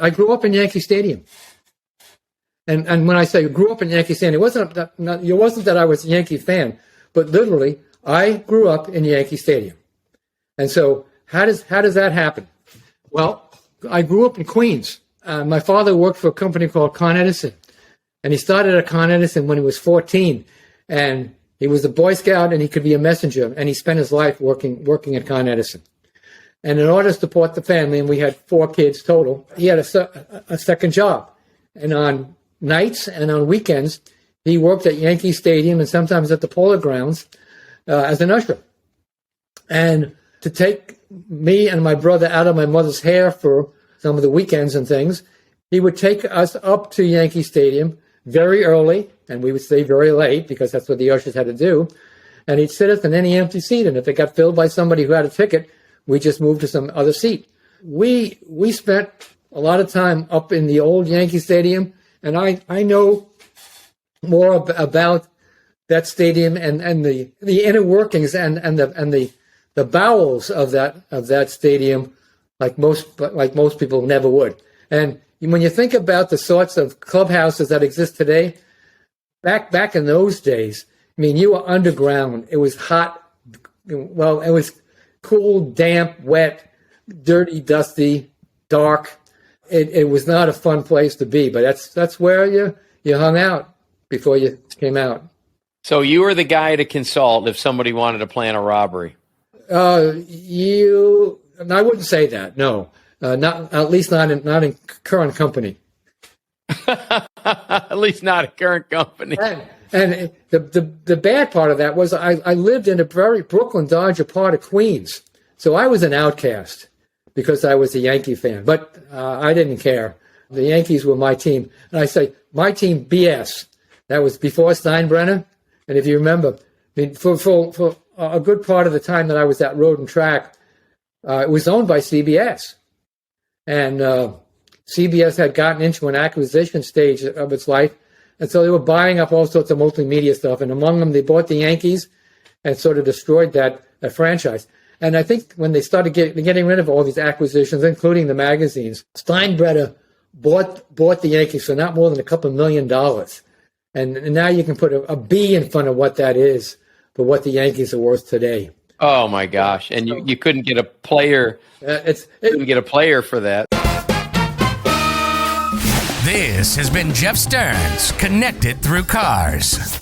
I grew up in Yankee Stadium. And when I say grew up in Yankee Stadium, it wasn't that I was a Yankee fan, but literally I grew up in Yankee Stadium. And so how does that happen? Well, I grew up in Queens. My father worked for a company called Con Edison, and he started at Con Edison when he was 14, and he was a Boy Scout and he could be a messenger, and he spent his life working at Con Edison. And in order to support the family, and we had 4 kids total, he had a second job. And on nights and on weekends, he worked at Yankee Stadium and sometimes at the Polo Grounds as an usher. And to take me and my brother out of my mother's hair for some of the weekends and things, he would take us up to Yankee Stadium very early, and we would stay very late because that's what the ushers had to do. And he'd sit us in any empty seat, and if it got filled by somebody who had a ticket, we just moved to some other seat. We spent a lot of time up in the old Yankee Stadium, and I know more about that stadium and the inner workings and the bowels of that stadium like most people never would. And when you think about the sorts of clubhouses that exist today, back in those days, I mean, you were underground. It was hot. Well, it was cool, damp, wet, dirty, dusty, dark. It was not a fun place to be, but that's where you hung out before you came out. So you were the guy to consult if somebody wanted to plan a robbery. I wouldn't say that. No, not at least not in current company. At least not a current company. And the bad part of that was I lived in a very Brooklyn Dodger part of Queens, so I was an outcast because I was a Yankee fan. But I didn't care. The Yankees were my team, and I say my team BS. That was before Steinbrenner, and if you remember, I mean, for a good part of the time that I was at Road and Track, it was owned by CBS, and CBS had gotten into an acquisition stage of its life, and so they were buying up all sorts of multimedia stuff, and among them they bought the Yankees and sort of destroyed that franchise. And I think when they started getting rid of all these acquisitions, including the magazines, Steinbrenner bought the Yankees for not more than a couple $1 million. And now you can put a B in front of what that is for what the Yankees are worth today. Oh my gosh! And you couldn't get a player. Couldn't get a player for that. This has been Jeff Stearns, Connected Through Cars.